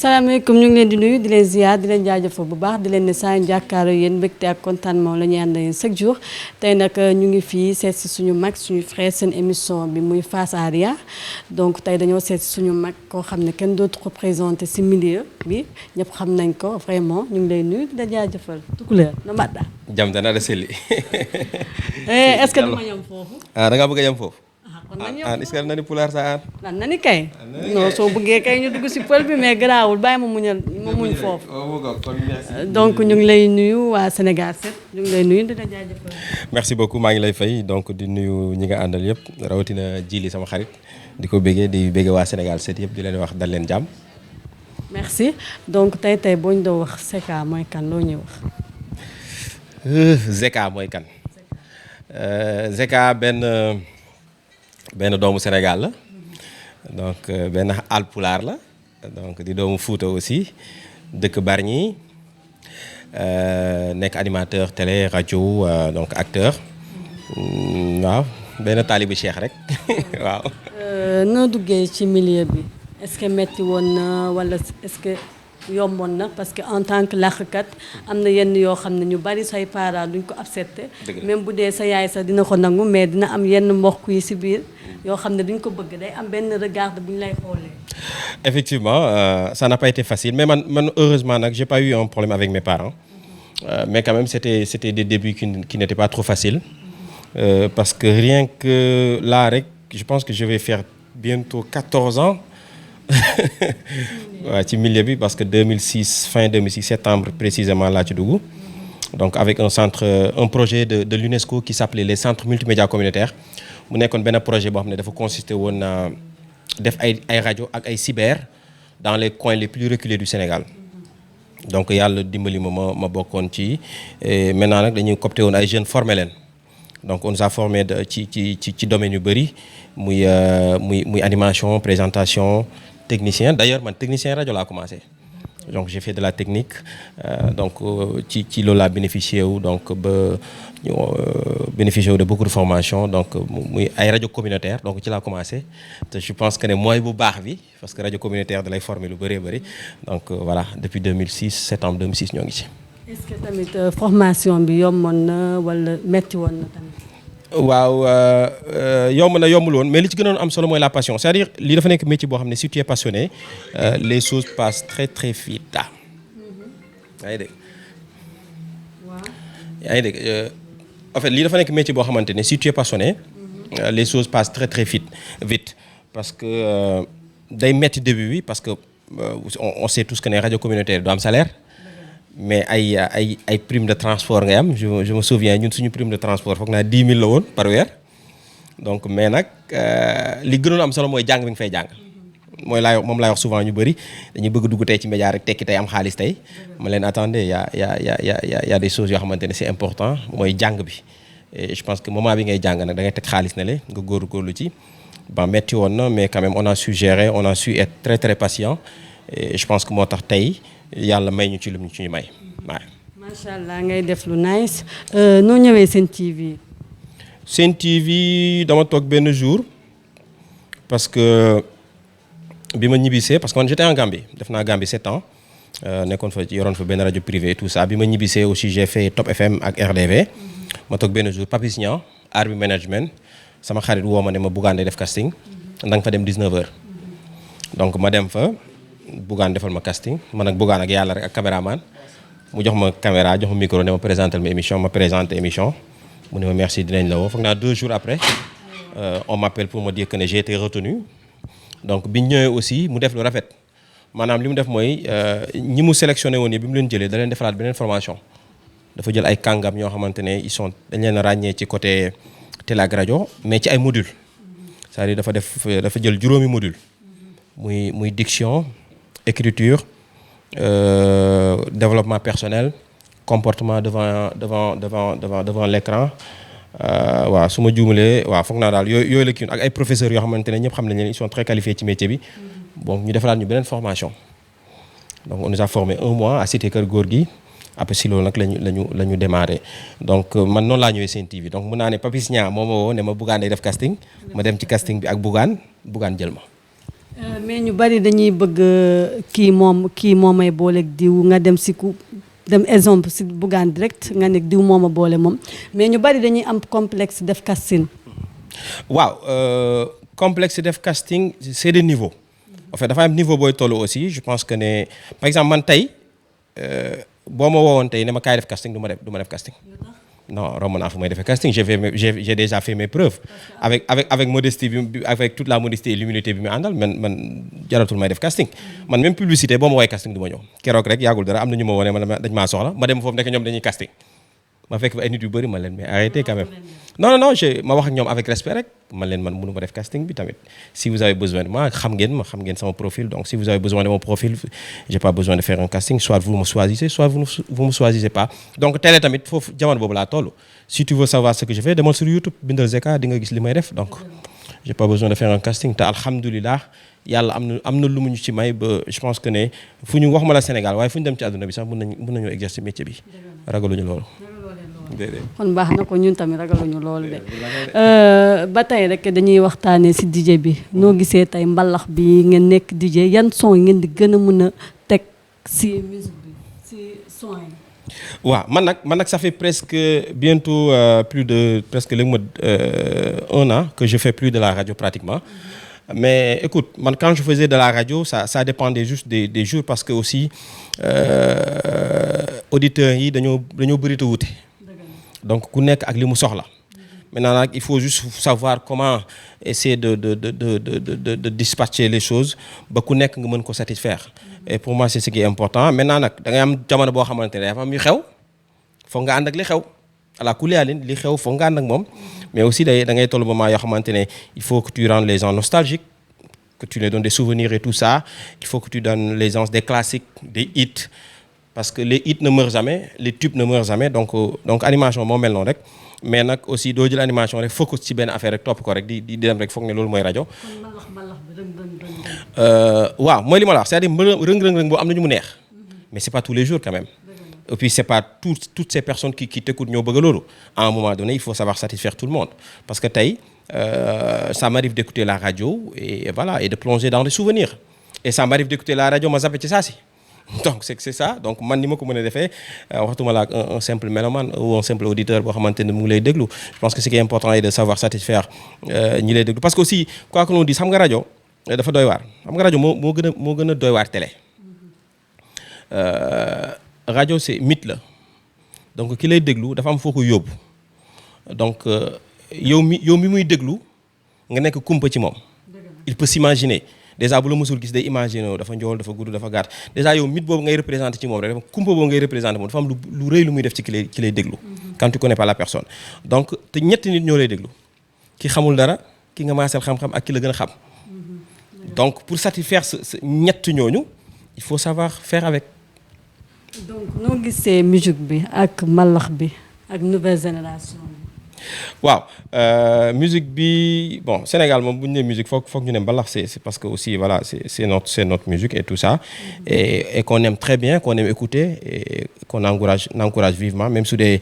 asalaamaaleykum ñu ngi leen di nuyu di leen ziar di leen jaajëfal bu baax di leen ne saa yu jàkkaarloo yéen mbégte ak contentement la ñuy ànd yéen chaque jour tey nag ñu ngi fii seet si suñu mag suñu frère seen émission bi muy Face à Ria donc tey dañoo seet si suñu mag koo xam ne kenn dootu ko présenté si milieu bi ñëpp xam nañ ko vraiment ñu ngi lay nuyu di la jaajëfal Tukulóor no mbaɗɗa jam tan aɗa selli est ce que duma yam foofu da ngaa bëgg a yam foofu kon nañ est ce que nani pulaar sa an nani kay non soo bëggee kay ñu dugg si pël bi mais garaawul bàyyi ma muñ foofu donc ñu ngi lay nuyu waa Sénégal 7 ñu ngi lay nuyu di la jaajëfal merci beaucoup maa ngi lay fay donc di nuyu ñi nga àndal yëpp rawatina Jili sama xarit di ko béggee waa Sénégal 7 yëpp di leen wax dal leen jàmm merci donc tey boo ñu doo wax Zeka mooy kan loo ñuy wax Zeka mooy kan Zeka benn doomu Sénégal la donc benn alpulaar la donc di doomu Fuuta aussi dëkk Bargny nekk animateur télé rajo donc acteur waaw benn taalibu Cheikh rek waaw. noo duggee ci milieu bi est-ce que metti woon na wala est-ce que yomboon na parce que en tant que làkkat am na yenn yoo xam ne ñu bari say parents duñ ko accepté même bu dee sa yaay sax dina ko nangu mais dina am yenn mbokk yi ci biir yoo xam ne duñ ko bëgg day am benn regard bu ñu lay xoolee. Effectivement ça n'a pas été facile mais man heureusement nag j'ai pas eu un problème avec mes parents mais quand même c'était des débuts qui n'étaient pas trop faciles parce que rien que là rek je pense que je vais faire bientôt 14 ans waaw ci milieu bi parce que 2006 fin 2006 septembre précisément laa ci dugg donc avec un projet de l'UNESCO qui s'appelait les centres multimédia communautaires mu nekkoon benn projet boo xam ne dafa consisté woon def ay rajo ak ay cyber dans les coins les plus reculés du Sénégal donc yàlla dimbali ma bokkoon ci maintenant nag dañuy copté woon ay jeunes formé leen donc on nous a formé ci domaine yu bëri muy animation présentation technicien d'ailleurs man technicien rajo laa commencé donc j'ai fait de la technique donc ci loolu laa bénéficié wu donc ba bénéficié wu de beaucoup de formation donc muy ay rajo communautaire donc ci laa commencé te je pense que ne mooy bu baax bi parce que rajo communautaire da lay former lu bëree bëri donc voilà depuis 2006 septembre 2006 ñoo ngi ci. est-ce que tamit formation bi yomboon na wala metti woon na tamit. waaw yomb na yombul woon mais li ci gënoon am solo mooy la passion c'est-à-dire lii dafa nekk métier boo xam ne si tu es passionné les choses passent très très vite yaa ngi dégg. waaw yaa ngi dégg en fait lii dafa nekk métier boo xamante ne si tu es passionné les choses passent très très vite parce que day metti début bi parce que on sait tous que ne rajo communautaire du am salaire. mais ay prime de transport ngay am je me souviens ñun suñu prime de transport foog naa 10 000 la woon par weer donc mais nag li gënoon am solo mooy jàng bi nga fay jàng moom laay wax souvent ñu bëri dañuy bëgg dugg tey ci média rek tekki tey am xaalis tey ma leen attendez y a des choses yoo xamante ne c'est important mooy jàng bi et je pense que moment bi ngay jàng nag da ngay teg xaalis ne le nga góorgóorlu ci ba metti woon na mais quand même on a su gérer on a su être très très patient et je pense que moo tax tey yàlla may ñu ci lu ñu ci may waaw. macha allah ngay def lu nice noo ñëwee Sen TV. Sen TV dama toog benn jour parce que bi ma ñibbisee parce que man j'étais en Gambie def naa Gambie 7 ans nekkoon fa yoroon fa benn rajo privé et tout ça bi ma ñibbisee aussi j'ai fait Top FM ak RDV ma toog benn jour Papis Niang Army Management sama xarit woo ma ne ma Bougane day def casting da nga fa dem 19h donc ma dem fa. Bougane defal ma casting man ak Bougane ak yàlla rek ak caméraman mu jox ma caméra jox ma micro ne ma présenté ma émission ma présenté émission mu ne ma merci dinañ la woo foog naa 2 jours après on m'appelle pour me dire que ne j'ai été retenu donc biñ ñëwee aussi mu def lu rafet maanaam li mu def mooy ñi mu sélectionné woon yi bi mu leen jëlee da leen defalaat beneen formation dafa jël ay kàngam ñoo xamante ne ils sont dañ leen a ràññee ci côté télé ak rajo mais ci ay modules c'est-à-dire dafa jël juróomi module muy diction écriture développement personnel comportement devant l'écran waaw su ma juumalee waaw foog naa daal yooyu la kii ak ay professeurs yoo xamante ne ñëpp xam nañ leen ils sont très qualifiés ci métier bi bon ñu defalaat ñu beneen formation donc on nous a formé 1 mois à Cité Kër Gorgui après si loolu nag la ñu démarré donc man noonu laa ñëwee Sen TV donc mun naa ne Papis Niang moo ma woo ne ma Bougane day def casting ma dem ci casting bi ak Bougane jël ma. mais ñu bari dañuy bëgg kii moom may booleeg diw nga dem si ku dem exemple si Bougane direct nga nekk diw moom a boole moom mais ñu bari dañuy am complexe def casting. waaw complexe def casting c'est des niveaux. en fait dafa am niveau booy tollu aussi je pense que ne par exemple man tey boo ma woowoon tey ne ma kaay def casting du ma def casting. non romb naa fu may defee casting j'ai déjà fait mes preuves avec modestie bi avec toute la modestie et l'humilité bi mu àndal man jaratul may def casting man même publicité boo ma woowee casting du ma ñëw keroog rek yàggul dara am na ñu ma wone ma dañ maa soxla ma dem foofu nekk ñoom dañuy casting ma fekk fa ay nit yu bëri ma leen mais arrêtez quand même non ma wax ak ñoom avec respect rek man leen man mënu ma def casting bi tamit si vous avez besoin de moi xam ngeen sama profil donc si vous avez besoin de mon profil j'ai pas besoin de faire un casting soit vous me choisissez soit vous me choisissez pas donc télé tamit foofu jamono boobu laa toll si tu veux savoir ce que je fais demal sur YouTube bindal Zeka di nga gis li may def donc j'ai pas besoin de faire un casting te alhamdulilah yàlla am na lu mu ñu ci may ba je pense que ne fu ñu waxuma la Sénégal waaye fu ñu dem ci àdduna bi sax mën nañoo exercer métier bi ragaluñu loolu. kon baax na ko ñun tamit ragaluñu loolu de ba tey rek dañuy waxtaanee ci DJ bi noo gisee tey mbalax bi ngeen nekk DJ yan son yi ngeen di gën a mën a teg ci musique bi ci son yi. waaw man nag ça fait presque bientôt presque léegi ma 1 an que je fais plus de la radio pratiquement. Mais écoute, quand je faisais de la radio, ça dépendait juste des jours parce que aussi auditeurs yi dañoo bëri te wuute. Donc ku nekk ak li mu soxla. Maintenant nag il faut juste savoir comment essayer de dispatcher les choses ba ku nekk nga mën ko satisfaire. Et pour moi c'est ce qui est important. Maintenant nag da ngay am jamono boo xamante ne dafa am yu xew foog nga ànd ak li xew. ala kuliyaalin li xew foog nga ànd ak moom mais aussi da ngay toll moment yoo xamante ne il faut que tu rendes les gens nostalgiques que tu leur donnes des souvenirs et tout ça il faut que tu donnes les gens des classiques des hits parce que les hits ne meurent jamais les tubes ne meurent jamais donc animation moo mel noonu rek mais nag aussi doo jël animation rek focus ci benn affaire rek topp ko rek di dem rek foog ne loolu mooy rajo. waaw mooy li ma la wax c'est-à-dire rëng-rëng boo am na ñu mu neex mais c'est pas tous les jours quand même. Et puis c'est pas toutes ces personnes qui t'écoutent ñoo bëgg loolu à un moment donné il faut savoir satisfaire tout le monde parce que tey ça m'arrive d'écouter la radio et voilà et de plonger dans des souvenirs et ça m'arrive d'écouter la radio ma zappé ci saa si donc c'est ça donc man ni ma ko mën a defee waxtuma la ak un simple mélomane ou un simple auditeur boo xamante ne mu ngi lay déglu je pense que ce qui est important est de savoir satisfaire ñi lay déglu parce que aussi quoi que l'on dise xam nga rajo dafa doy waar xam nga rajo moo gën a doy waar télé rajo c'est mythe la donc ki lay déglu dafa am foo ko yóbbu donc yow mi muy déglu nga nekk kumpa ci moom il peut s'imaginer déjà bu la mësul gis day imaginer dafa njool dafa gudd dafa gàtt déjà yow mythe boobu ngay représenter ci moom rek dafa kumpa boobu ngay représenter moom dafa am lu rëy lu muy def ci ki lay déglu quand tu connais pas la personne donc te ñetti nit ñoo lay déglu ki xamul dara ki nga maasal xam-xam ak ki la gën a xam donc pour satisfaire ñett ñooñu il faut savoir faire avec. donc noo gisee musique bi ak mbalax bi ak nouvelle génération bi. waaw musique bi bon Sénégal moom bu ñu nee musique foog ñu ne mbalax c'est parce que aussi voilà c'est notre musique et tout ça et qu'on aime très bien qu'on aime écouter et qu'on encourage vivement même su dee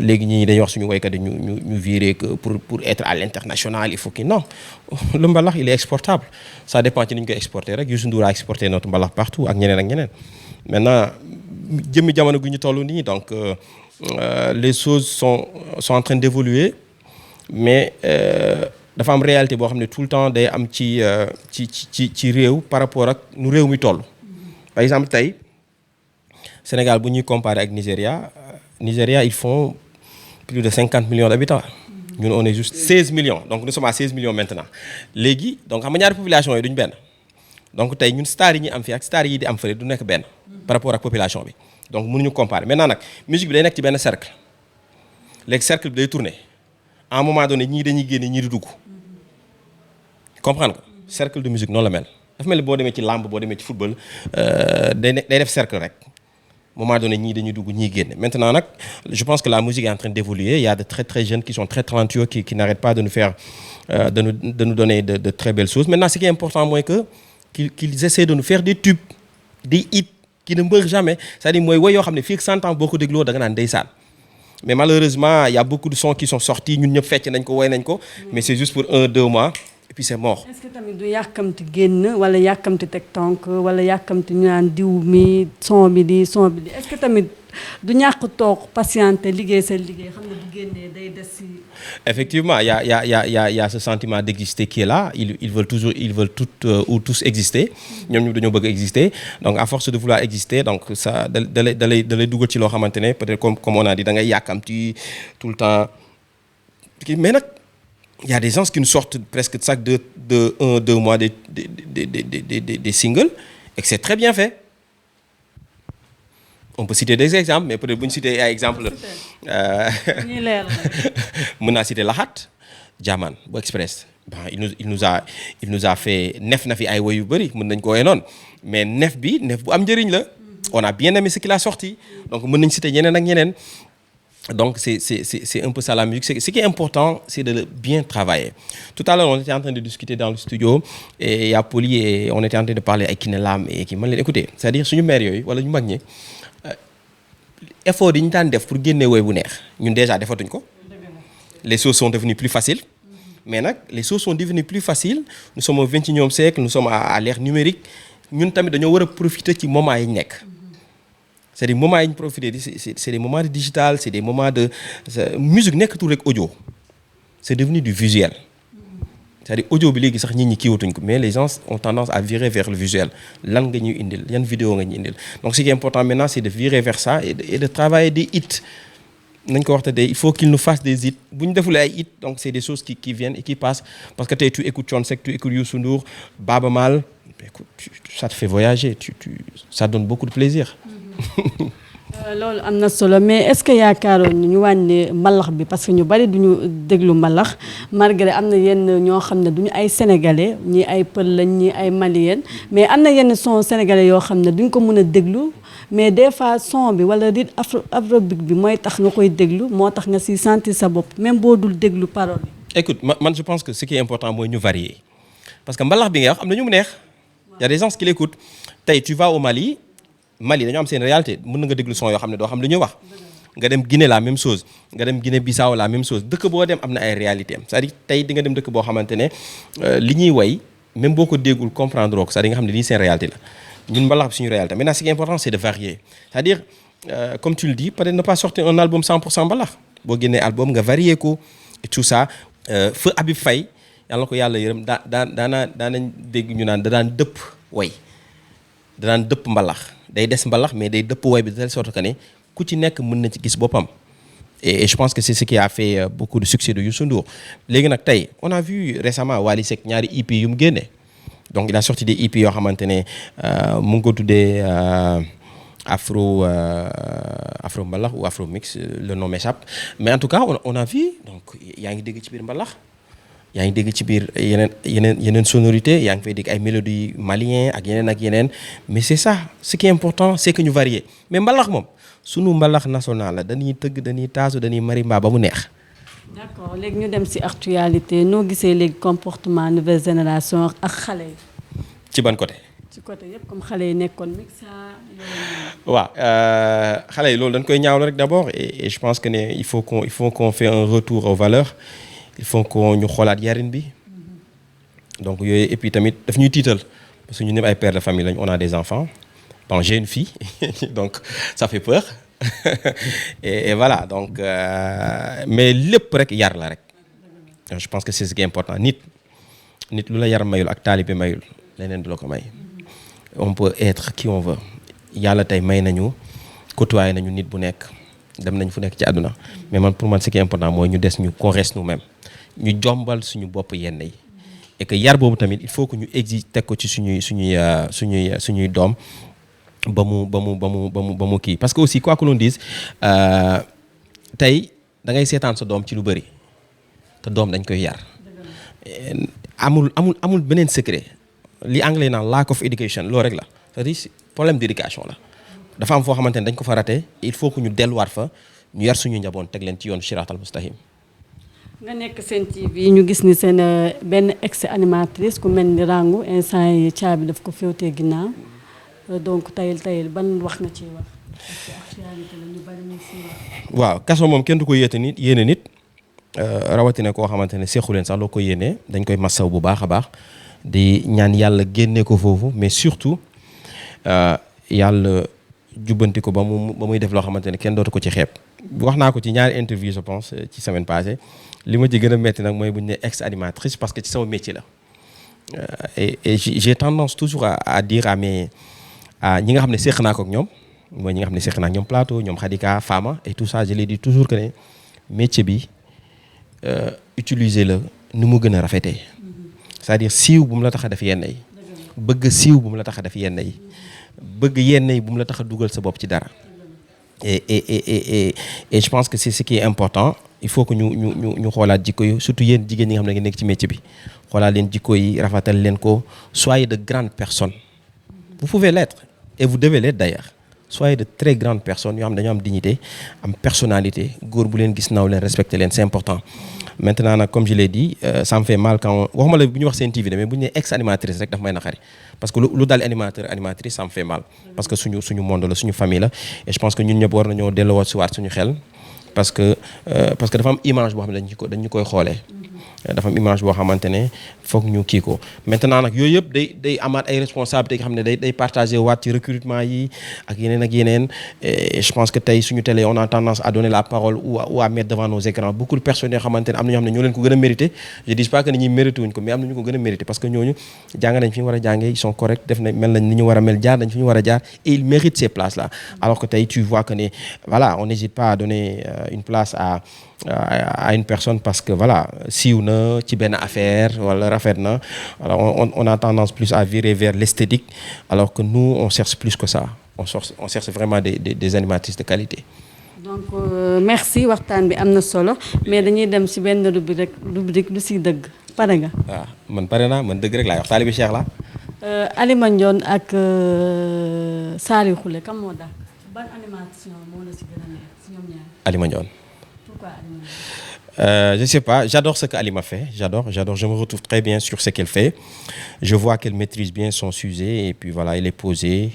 léegi ñi dañuy wax suñu woykat yi ñu virer que pour être à l'international il faut que non le mbalax il est exportable ça dépend ci ni ñu koy exporter rek Youssou Ndour a exporté notre mbalax partout ak ñeneen maintenant jëmmi jamono gu ñu toll nii donc les choses sont en train d'évoluer mais dafa am réalité boo xam ne tout le temps day am ci réew par rapport ak nu réew mi toll. par exemple tey Sénégal bu ñuy comparer ak Nigéria ils font plus de 50 millions d'habitants ñun on est juste 16 millions donc nous sommes à 16 millions maintenant léegi donc xam nga ñaari population yi duñ benn donc tey ñun stars yi ñi am fii ak stars yi di am fële du nekk benn par rapport ak population bi. donc mënuñu comparer maintenant nag musique bi day nekk ci benn cercle léegi cercle bi day tourner à un moment donné ñii dañuy génne ñii di dugg comprendre nga cercle de musique noonu la mel dafa mel ni boo demee ci lamb boo demee ci football day def cercle rek moment donné ñii dañuy dugg ñii génne maintenant nag je pense que la musique est en train d'évoluer il y a de très très jeunes qui sont très talentueux qui n'arrêtent pas de nous faire de nous donner de très belles choses maintenant ce qui est important mooy que qu'ils essaient de nous faire des tubes des hits qui ne meurt jamais c'est-à-dire mooy woy yoo xam ne fii ak 100 ans boo ko dégloo da nga naan ndeysaan mais malheureusement il y a beaucoup de sons qui sont sortis ñun ñëpp fecc nañ ko woy nañ ko mais c'est juste pour 1-2 mois puis c'est mort. est-ce que tamit du yàkkamti génn wala yàkkamti teg tonk wala yàkkamti ñu naan diw mi son bi di est-ce que tamit du ñàkk toog patienter liggéey seen liggéey xam ne bu génnee day des si. Effectivement, il y a ce sentiment d'exister qui est là. Ils veulent toutes ou tous exister. ñoom ñu dañoo bëgg exister. Donc à force de vouloir exister, donc ça da lay dugal ci loo xamante ne peut-être comme on a dit da ngay yàkkamti tout le temps. Mais nag il y a des gens qui nous sortent presque chaque 2 mois des singles et que c'est très bien fait. On peut citer des exemples, mais peut-être bu ñu citer ay exemples. Mën naa citer Lahat Jaman bu Express. Bon, il nous a fait neef na fi ay woy yu bëri mën nañ ko woowee noonu mais neef bu am njëriñ la. On a bien aimé ce qu'il a sorti donc mën nañ citer ñeneen ak ñeneen. Donc c'est un peu ça la musique. Ce qui est important, c'est de bien travailler. Tout à l'heure, on était en train de discuter dans le studio et il y a Poli et on était en train de parler avec Kiné Lam et qui m'a dit écoutez, c'est-à-dire suñu mère yooyu wala ñu mag ñi effort yi ñu daan def pour génne woy bu neex ñun déjà defatuñ ko. Les choses sont devenues plus faciles. Mais nag les choses sont devenues plus faciles. Nous sommes au 21e siècle, nous sommes à l'ère numérique. Ñun tamit dañoo war a profiter ci moment yi ñu nekk. C'est des moments yi ñu profiter c'est des moments de digital, c'est des moments de musique nekkatul rek audio. C'est devenu du visuel. C'est-à-dire audio bi léegi sax nit ñi kiiwatuñ ko mais les gens ont tendance à virer vers le visuel. Lan nga ñuy indil yan vidéo nga ñuy indil. Donc ce qui est important maintenant c'est de virer vers ça et de travailler des hits. Nañ ko waxta il faut qu'il nous fasse des hits. Bu ñu defulee ay hits donc c'est des choses qui viennent et qui passent parce que tey tu écoutes Thione Seck, tu écoutes Youssou Ndour, Baaba Maal, écoute, ça te fait voyager, ça donne beaucoup de plaisir. loolu am na solo mais est-ce que yaakaaroon ñu wàññi mbalax bi parce que ñu bari duñu déglu mbalax malgré am na yenn ñoo xam ne duñu ay sénégalais ñi ay pël lañ ñi ay malien mais am na yenn son sénégalais yoo xam ne duñ ko mën a déglu mais des fois son bi wala rythme afrobeat bi mooy tax nga koy déglu moo tax nga si sentir sa bopp même boo dul déglu parole yi. Écoute man je pense que ce qui est important mooy ñu varier parce que mbalax bi nga wax am na ñu mu neex y a des gens qui l'écoutent tey tu vas au Mali dañoo am seen réalité mën na nga déglu son yoo xam ne doo xam lu ñuy wax nga dem Guinée la même chose nga dem Guinée Bissau la même chose dëkk boo dem am na ay réalité am c'est-à-dire tey di nga dem dëkk boo xamante ne li ñuy way même boo ko déggul comprendre ko c'est-à-dire nga xam ne lii seen réalité la ñun mbalax bi suñu réalité maintenant ce qui est important c'est de varier c'est-à-dire comme tu le dis peut-être ne pas sortir un album 100% mbalax boo génnee album nga varier ko et tout ça Feu Habib Faye yàlla na ko yàlla yërëm daanañ dégg ñu naan da daan dëpp way da daan dëpp mbalax day des mbalax mais day dëpp way bi de telle sorte que ne ku ci nekk mën na ci gis boppam et je pense que c'est ce qui a fait beaucoup de succès de Youssou Ndour léegi nag tey on a vu récemment Wally Seck ñaari EP yu mu génne donc il a sorti des EP yoo xamante ne mu ngi ko tuddee afro mbalax ou afro mix le nom m'échappe mais en tout cas on a vu donc yaa ngi dégg ci biir mbalax yaa ngi dégg ci biir yeneen sonorité yaa ngi fay dégg ay mélodies malien ak yeneen mais c'est ça ce qui est important c'est que ñu varier mais mbalax moom sunu mbalax national la dañuy tëgg dañuy taasu dañuy marimba ba mu neex. D'accord léegi ñu dem ci actualité noo gisee léegi comportement nouvelle génération ak xale yi. ci ban côté. ci côté yëpp comme xale yi nekkoon mixa. waaw xale yi loolu dañ koy ñaawlu rek d'abord et je pense que ne il faut qu'on fait un retour aux valeurs. Il faut que ñu xoolaat yarin bi donc yooyu et puis tamit daf ñuy tiital parce que ñu ñëpp ay pères de famille lañ on a des enfants bon j'ai une fille donc ça fait peur et voilà donc mais lépp rek yar la rek je pense que c'est ce qui est important nit lu la yar mayul ak taalibe mayul leneen du la ko may on peut être qui on veut yàlla tey may nañu côtoyer nañu nit bu nekk dem nañ fu nekk ci àdduna mais pour man ce qui est important mooy ñu des ñu qu'on reste nous-mêmes ñu jombal suñu bopp yenn yi et que yar boobu tamit il faut que ñu exige teg ko ci suñuy doom ba mu kii parce que aussi quoi que l'on dise tey da ngay seetaan sa doom ci lu bëri te doom dañ koy yar amul beneen secret li anglais naan lack of education loolu rek la c'est-à-dire problème d'éducation la dafa am foo xamante ne dañ ko fa raté il faut que ñu delluwaat fa ñu yar suñu njaboot teg leen ci yoon siraatal mustaqim nga nekk Sen TV ñu gis ni seen benn ex animatrice ku mel ni Rangou instant yi caabi daf ko féewtee ginnaaw donc tayil ban wax nga ciy wax parce que actualité la ñu bari ñu ciy wax. waaw kaso moom kenn du ko yéene nit rawatina koo xamante ne seexu leen sax loo ko yéenee dañ koy massaw bu baax a baax di ñaan yàlla génne ko foofu mais surtout yàlla jubbanti ko ba muy def loo xamante ne kenn dootu ko ci xeeb. wax naa ko ci ñaari interview je pense ci semaine passée li ma ci gën a metti nag mooy bu ñu ne ex animatrice parce que ci sama métier la et j'ai tendance toujours à dire à ñi nga xam ne seq naa ko ak ñoom mooy ñi nga xam ne seq naa ak ñoom plateau ñoom Khadika Fama et tout ça je les dis toujours que ne métier bi utiliser la ni mu gën a rafetee c'est-à-dire siiw bu mu la tax a def yenn yi bëgg siiw bu mu la tax a def yenn yi bëgg yenn yi bu mu la tax a dugal sa bopp ci dara et je pense que c'est ce qui est important il faut que ñu xoolaat jikko yi surtout yéen jigéen ñi nga xam ne nga nekk ci métier bi xoolaat leen jikko yi rafetal leen ko soyez de grandes personnes vous pouvez l'être et vous devez l'être d'ailleurs soyez de très grandes personnes yoo xam ne dañoo am dignité am personnalité góor bu leen gis naw leen respecter leen c'est important maintenant nag comme je l'ai dit ça me fait mal quand waxuma la bu ñu wax Sen TV mais bu ñu nee ex animatrice rek daf may naqari parce que lu dal animateur animatrice ça me fait mal parce que suñu monde la suñu famille la et je pense que ñun ñëpp war nañoo delloowaat si waat suñu xel parce que dafa am image boo xam ne dañ ñu koy xoolee dafa am image boo xamante ne foog ñu kii ko maintenant nag yooyu yëpp day amaat ay responsabilités nga xam ne day partagé waat ci recrutement yi ak yeneen et je pense que tey suñu télé on a tendance à donner la parole ou à mettre devant nos écrans beaucoup de personnes yoo xamante ne am na ñoo xam ne ñoo leen ko gën a mérité je dis pas que ni ñuy mérité wuñ ko mais am na ñu ko gën a mérité parce que ñooñu jàng nañ fi ñu war a jàngee ils sont corrects def nañ mel nañ ni ñu war a mel jaar nañ fi ñu war a jaar et ils méritent ces places là alors que tey tu vois que ne voilà on n'hésite pas à donner une place à une personne parce que voilà siiw na ci benn affaire wala rafet na alors on a tendance plus à virer vers l'esthétique alors que nous on cherche plus que ça on cherche vraiment des animatrices de qualité. donc merci waxtaan bi am na solo mais dañuy dem ci benn rubrique lu ci dëgg pare nga. waaw man pare naa man dëgg rek laay wax taalibe Cheikh la. Alima Ndione ak Saliou Khoulé kam moo dàq ban animation moo la ci gën a neex ci ñoom ñaar. Alima Ndione. Pourquoi Alima Ndione? Je sais pas, j'adore ce qu'Alima fait, j'adore, je me retrouve très bien sur ce qu'elle fait. Je vois qu'elle maîtrise bien son sujet et puis voilà, elle est posée.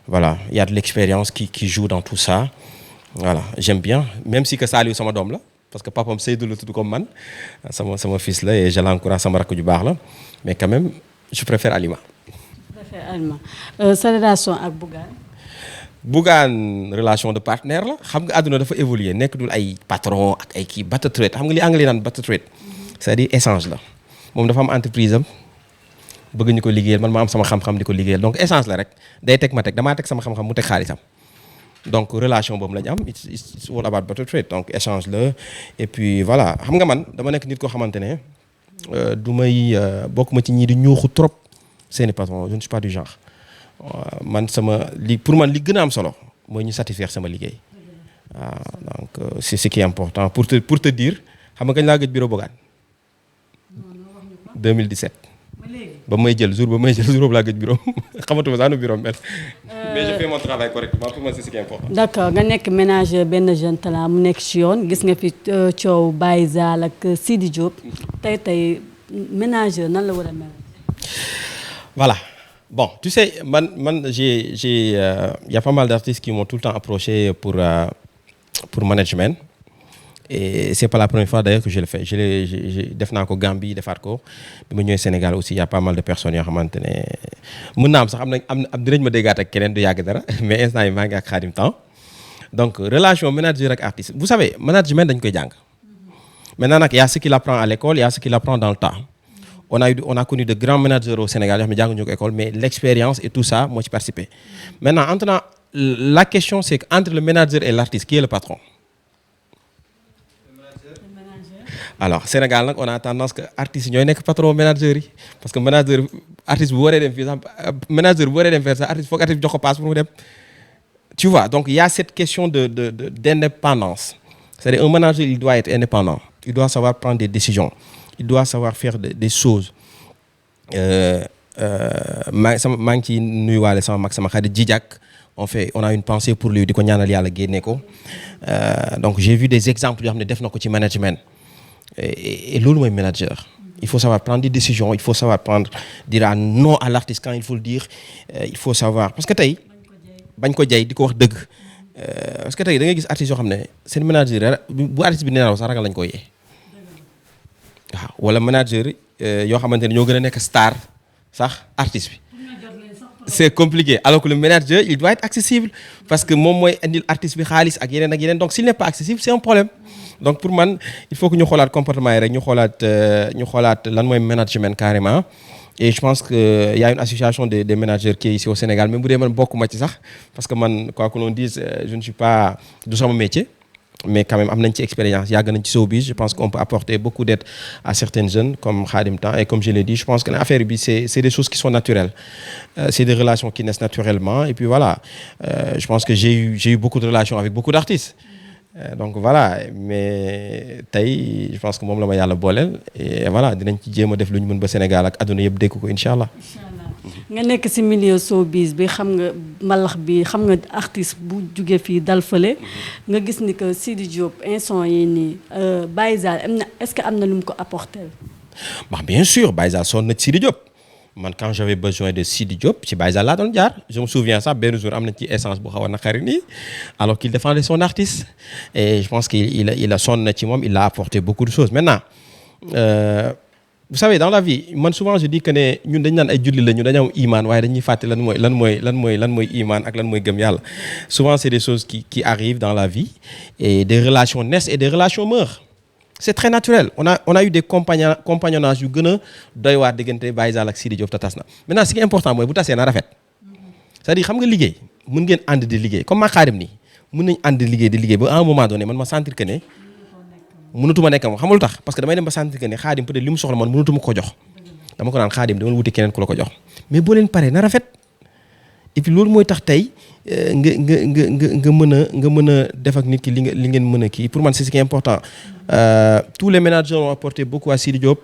Voilà, il y a de l'expérience qui joue dans tout ça. Voilà, j'aime bien, même si que Saliou sama doom la parce que papam Seydou la tudd comme man, sama fils la et je l'encourage sama rakk ju baax la, mais quand même, je préfère Alima. Je préfère Alima. Sa relation ak Bougane relation de partenaire la xam nga àdduna dafa évoluer nekk dul ay patron ak ay kii butter trade xam nga li anglais naan butter trade c'est-à-dire échange la moom dafa am entreprise am bëgg ñu ko liggéeyal man ma am sama xam-xam di ko liggéeyal donc échange la rek day teg ma teg damaa teg sama xam-xam mu teg xaalisam donc relation boobu la ñu am it's all about butter trade donc échange la et puis voilà xam nga man dama nekk nit koo xamante ne du may bokk ma ci ñii di ñuuxu trop seeni patron je ne suis pas du genre man pour man li gën a am solo mooy ñu satisfaire sama liggéey waaw donc c'est ce qui est important pour te dire xam nga kañ laa gëj bureau Bougane 2017 ba may jël jour boobu laa gëj bureau xamatuma sax nu bureau mel mais je fais mon travail correctement pour moi c'est ce qui est important. D'accord nga nekk ménager benn jeune talent mu nekk ci yoon gis nga fi coow Baye Zal ak Sidi Diop tey ménager nan la war a mel. Voilà. Bon, tu sais, il y a pas mal d'artistes qui m'ont tout le temps approché pour management. Et c'est pas la première fois d'ailleurs que je le fais. J'ai def naa ko Gambie defaat ko bi ma ñëwee Sénégal aussi il y a pas mal de personnes yoo xamante ne mën naa am sax am dinañ ma déggaat ak keneen du yàgg dara mais instant yi maa ngi ak Khadim Temps donc relation manager ak artiste vous savez management dañ koy jàng maintenant nag il y a ce qu'il apprend à l'école il y a ce qu'il apprend dans le temps. On a connu de grands managers au Sénégal yoo xam ne jànguñu ko école mais l'expérience et tout ça moo ci participé maintenant la question c'est que entre le manager et l'artiste qui est le patron. Alors Sénégal nag on a tendance que artistes yi ñooy nekk patron manager yi parce que manager artiste bu waree dem fii sax manager bu waree dem fii sax artiste foog artiste jox ko passe pour mu dem tu vois donc il y a cette question d'indépendance c'est-à-dire un manager il doit être indépendant il doit savoir prendre des décisions. Il doit savoir faire des choses maa ngi ci nuyuwaale sama mag sama xarit Djidjak on a une pensée pour lui di ko ñaanal yàlla génne ko donc j'ai vu des exemples yoo xam ne def na ko ci management et loolu mooy manager il faut savoir prendre des décisions il faut savoir dire non à l'artiste quand il faut le dire il faut savoir parce que tey bañ ko jay di ko wax dëgg parce que tey da ngay gis artistes yoo xam ne seen manager bu artiste bi nee na sax ragal lañ ko yee waaw wala manager yoo xamante ne ñoo gën a nekk star sax artiste bi. C'est compliqué alors que le manager il doit être accessible parce que moom mooy indil artiste bi xaalis ak yeneen donc s'il n'est pas accessible c'est un problème donc pour man il faut que ñu xoolaat comportement yi rek ñu xoolaat lan mooy management carrément et je pense que y a une association des managers qui est ici au Sénégal même bu dee man bokkuma ci sax parce que man quoi que l'on dise je ne suis pas du sama métier mais quand même am nañ ci expérience yàgg nañ ci showbiz je pense qu'on peut apporter beaucoup d'aide à certains jeunes comme Khadim Temps et comme je l'ai dit je pense que l'affaire bi c'est des choses qui sont naturelles c'est des relations qui naissent naturellement et puis voilà je pense que j'ai eu beaucoup de relations avec beaucoup d'artistes donc voilà mais tey je pense que moom la ma yàlla booleel et voilà dinañ ci jéem a def lu ñu mën ba Sénégal ak àdduna yëpp dégg ko incha allah. nga nekk ci milieu showbiz bi xam nga mbalax bi xam nga artiste bu jugee fii dal fële nga gis ni que Sidy Diop instant yi nii Baye Zale am na est-ce que am na lu mu ko apporter. Bah bien sûr Baye Zale sonn na ci Sidy Diop man quand j'avais besoin de Sidy Diop ci Baye Zale laa doon jaar je me souviens ça benn jour am na ci essence bu xaw a naqari nii alors qu'il défendait son artiste et je pense qu'il a sonn na ci moom il a apporté beaucoup de choses maintenant. Vous savez dans la vie man souvent je dis que ne ñun dañ naan ay julli la ñu dañu am iman waaye dañuy fàtte lan mooy iman ak lan mooy gëm yàlla souvent c'est des choses qui arrivent dans la vie et des relations naissent et des relations meurent c'est très naturel on a eu des compagnonnage yu gën a doy waar diggante Baye Zale ak Sidy Diop tas na maintenant ce qui est important mooy bu tasee na rafet c'est-à-dire xam nga liggéey mën ngeen ànd di liggéey comme maa Khadim nii mën nañ ànd di liggéey ba à un moment donné man ma sentir que ne mënatuma nekk moom xamul tax parce que damay dem ba sentir que ne Khadim peut-être li mu soxla man mënatuma ko jox dama ko naan Khadim dama wuti keneen ku la ko jox mais boo leen paree na rafet et puis loolu mooy tax tey nga mën a def ak nit ki li ngeen mën a kii pour man c'est ce qui est important tous les managers ont apporté beaucoup à Sidy Diop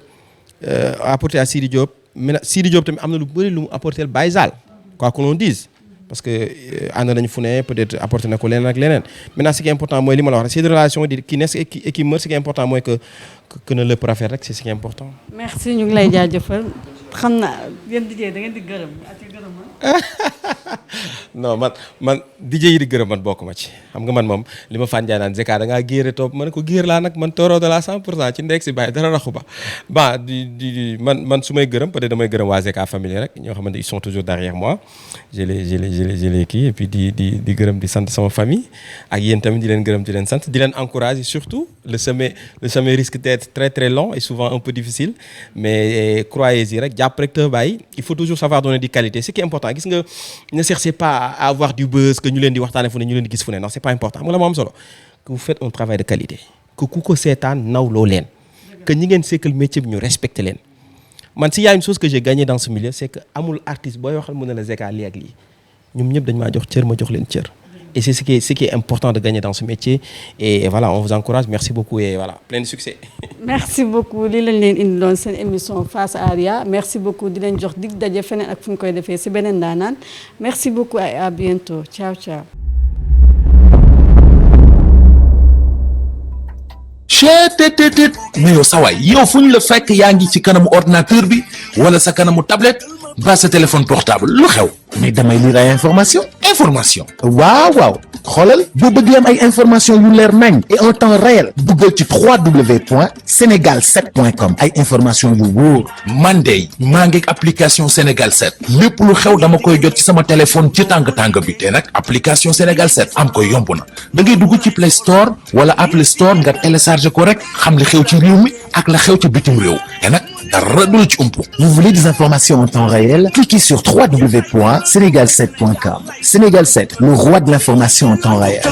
mais Sidy Diop tamit am na lu bëri lu mu apporté Baye Zale quoi que l'on dise parce que ànd nañu fu ne peut-être apporté na ko leneen ak leneen maintenant ce qui est important mooy li ma la wax rek c'est des relations qui naissent et qui meurent ce qui est important mooy que na lépp rafet rek c'est ce qui est important. merci ñu ngi lay jaajëfal xam naa yéen DJ da ngeen di gërëm ak non man DJ yi di gërëm man bokk ma ci xam nga man moom li ma fànjaay naan Zeka da ngaa géere topp ma ne ko géer laa nag man tooroo de la 100% ci ndek si bàyyi dara raxu ba ba di man su may gërëm peut-être damay gërëm waa Zeka famille rek ñoo xamante ils sont toujours derrière moi je les kii et puis di gërëm di sant sama famille ak yéen tamit di leen gërëm di leen sant di leen encourager surtout le chemin risque d'être très très long et souvent un peu difficile mais croyez-y rek jàpp rek te bàyyi il faut toujours savoir donner du qualité ce qui est important gis nga ne cherchez pas à avoir du buzz que ñu leen di waxtaane fu ne ñu leen di gis fu ne non c'est pas important xam nga la moo am solo que vous faites un travail de qualité que ku ko seetaan nawloo leen que ñi ngeen sekkal métier bi ñu respecté leen man s'il y a une chose que j'ai gagné dans ce milieu c'est que amul artiste booy waxal mu ne la Zeka lii ak lii ñoom ñëpp dañ maa jox cër ma jox leen cër et c'est ce qui est important de gagner dans ce métier et voilà on vous encourage merci beaucoup et voilà plein de succès. merci beaucoup li lañ leen indi loon seen émission Face à Arya merci beaucoup di leen jox dig daje feneen ak fu ñu koy defee ci beneen daanaan merci beaucoup et à bientôt ciao ciao. cheetetetet mais yow sa waay yow fu ñu la fekk yaa ngi ci kanamu ordinateur bi wala sa kanamu tablette ba sa téléphone portable lu xew mais damay lire ay information waaw xoolal boo bëgg am ay information yu leer nañ et en temps réel duggal ci www.senegal7.com ay information yu wóor man de maa ngi application Sénégal 7 lépp lu xew dama koy jot ci sama téléphone ci tàng bi te nag application Sénégal 7 am ko yomb na da ngay dugg ci Play Store wala Apple Store nga télécharger ko rek xam li xew ci réew mi ak la xew ci bitim réew te nag dara du la ci umpu. Vous voulez des informations en temps réel? Cliquez sur www.senegal7.com. Sénégal 7, le roi de l'information en temps réel.